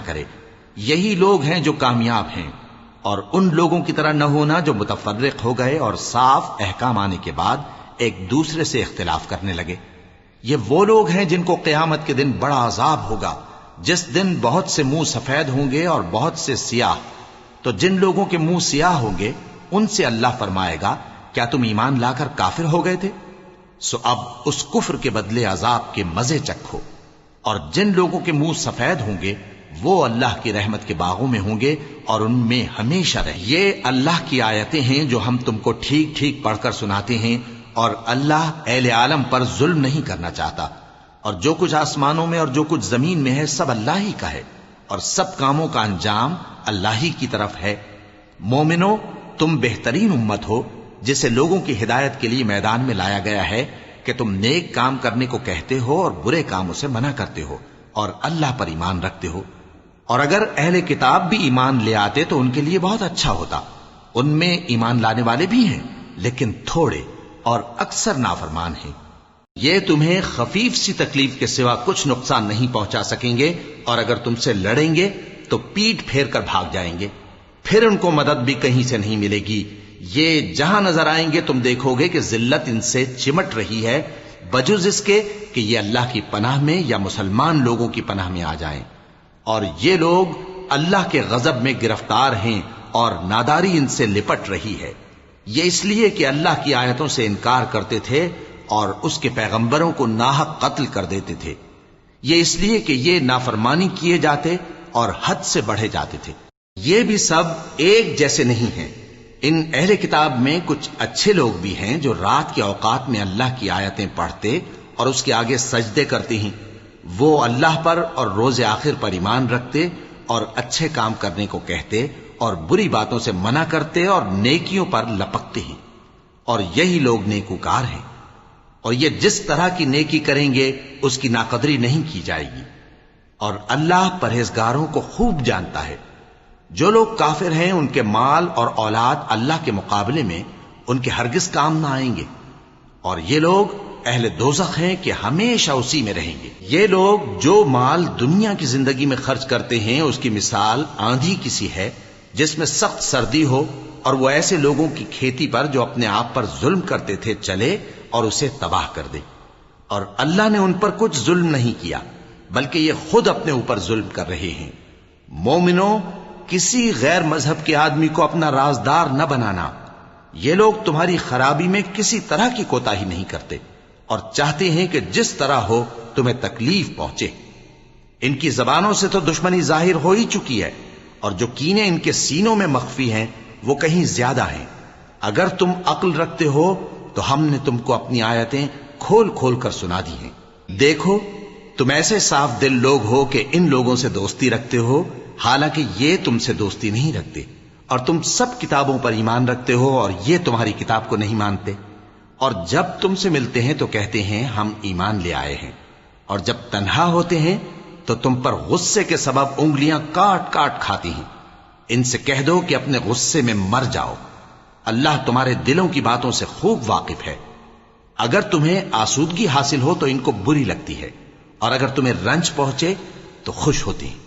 کرے، یہی لوگ ہیں جو کامیاب ہیں۔ اور ان لوگوں کی طرح نہ ہونا جو متفرق ہو گئے اور صاف احکام آنے کے بعد ایک دوسرے سے اختلاف کرنے لگے۔ یہ وہ لوگ ہیں جن کو قیامت کے دن بڑا عذاب ہوگا، جس دن بہت سے منہ سفید ہوں گے اور بہت سے سیاہ۔ تو جن لوگوں کے منہ سیاہ ہوں گے ان سے اللہ فرمائے گا، کیا تم ایمان لا کر کافر ہو گئے تھے؟ سو اب اس کفر کے بدلے عذاب کے مزے چکھو۔ اور جن لوگوں کے منہ سفید ہوں گے وہ اللہ کی رحمت کے باغوں میں ہوں گے اور ان میں ہمیشہ رہیں۔ یہ اللہ کی آیتیں ہیں جو ہم تم کو ٹھیک ٹھیک پڑھ کر سناتے ہیں، اور اللہ اہل عالم پر ظلم نہیں کرنا چاہتا۔ اور جو کچھ آسمانوں میں اور جو کچھ زمین میں ہے سب اللہ ہی کا ہے، اور سب کاموں کا انجام اللہ ہی کی طرف ہے۔ مومنو، تم بہترین امت ہو جسے لوگوں کی ہدایت کے لیے میدان میں لایا گیا ہے کہ تم نیک کام کرنے کو کہتے ہو اور برے کاموں سے منع کرتے ہو اور اللہ پر ایمان رکھتے ہو۔ اور اگر اہل کتاب بھی ایمان لے آتے تو ان کے لیے بہت اچھا ہوتا۔ ان میں ایمان لانے والے بھی ہیں لیکن تھوڑے، اور اکثر نافرمان ہیں۔ یہ تمہیں خفیف سی تکلیف کے سوا کچھ نقصان نہیں پہنچا سکیں گے، اور اگر تم سے لڑیں گے تو پیٹ پھیر کر بھاگ جائیں گے، پھر ان کو مدد بھی کہیں سے نہیں ملے گی۔ یہ جہاں نظر آئیں گے تم دیکھو گے کہ ذلت ان سے چمٹ رہی ہے، بجز اس کے کہ یہ اللہ کی پناہ میں یا مسلمان لوگوں کی پناہ میں آ جائیں۔ اور یہ لوگ اللہ کے غضب میں گرفتار ہیں اور ناداری ان سے لپٹ رہی ہے۔ یہ اس لیے کہ اللہ کی آیتوں سے انکار کرتے تھے اور اس کے پیغمبروں کو ناحق قتل کر دیتے تھے۔ یہ اس لیے کہ یہ نافرمانی کیے جاتے اور حد سے بڑھے جاتے تھے۔ یہ بھی سب ایک جیسے نہیں ہیں۔ ان اہل کتاب میں کچھ اچھے لوگ بھی ہیں جو رات کے اوقات میں اللہ کی آیتیں پڑھتے اور اس کے آگے سجدے کرتے ہیں۔ وہ اللہ پر اور روز آخر پر ایمان رکھتے اور اچھے کام کرنے کو کہتے اور بری باتوں سے منع کرتے اور نیکیوں پر لپکتے ہیں، اور یہی لوگ نیکوکار ہیں۔ اور یہ جس طرح کی نیکی کریں گے اس کی ناقدری نہیں کی جائے گی، اور اللہ پرہیزگاروں کو خوب جانتا ہے۔ جو لوگ کافر ہیں ان کے مال اور اولاد اللہ کے مقابلے میں ان کے ہرگز کام نہ آئیں گے، اور یہ لوگ اہل دوزخ ہیں کہ ہمیشہ اسی میں رہیں گے۔ یہ لوگ جو مال دنیا کی زندگی میں خرچ کرتے ہیں اس کی مثال آندھی کی سی ہے جس میں سخت سردی ہو، اور وہ ایسے لوگوں کی کھیتی پر جو اپنے آپ پر ظلم کرتے تھے چلے اور اسے تباہ کر دے۔ اور اللہ نے ان پر کچھ ظلم نہیں کیا بلکہ یہ خود اپنے اوپر ظلم کر رہے ہیں۔ مومنو، کسی غیر مذہب کے آدمی کو اپنا رازدار نہ بنانا۔ یہ لوگ تمہاری خرابی میں کسی طرح کی کوتاہی نہیں کرتے اور چاہتے ہیں کہ جس طرح ہو تمہیں تکلیف پہنچے۔ ان کی زبانوں سے تو دشمنی ظاہر ہو ہی چکی ہے، اور جو کینے ان کے سینوں میں مخفی ہیں وہ کہیں زیادہ ہیں۔ اگر تم عقل رکھتے ہو تو ہم نے تم کو اپنی آیتیں کھول کھول کر سنا دی ہیں۔ دیکھو، تم ایسے صاف دل لوگ ہو کہ ان لوگوں سے دوستی رکھتے ہو، حالانکہ یہ تم سے دوستی نہیں رکھتے، اور تم سب کتابوں پر ایمان رکھتے ہو اور یہ تمہاری کتاب کو نہیں مانتے۔ اور جب تم سے ملتے ہیں تو کہتے ہیں ہم ایمان لے آئے ہیں، اور جب تنہا ہوتے ہیں تو تم پر غصے کے سبب انگلیاں کاٹ کاٹ کھاتی ہیں۔ ان سے کہہ دو کہ اپنے غصے میں مر جاؤ، اللہ تمہارے دلوں کی باتوں سے خوب واقف ہے۔ اگر تمہیں آسودگی حاصل ہو تو ان کو بری لگتی ہے، اور اگر تمہیں رنج پہنچے تو خوش ہوتی ہیں۔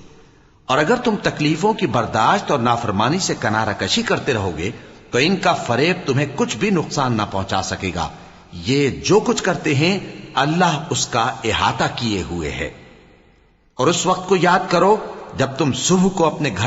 اور اگر تم تکلیفوں کی برداشت اور نافرمانی سے کنارہ کشی کرتے رہو گے تو ان کا فریب تمہیں کچھ بھی نقصان نہ پہنچا سکے گا۔ یہ جو کچھ کرتے ہیں اللہ اس کا احاطہ کیے ہوئے ہے۔ اور اس وقت کو یاد کرو جب تم صبح کو اپنے گھر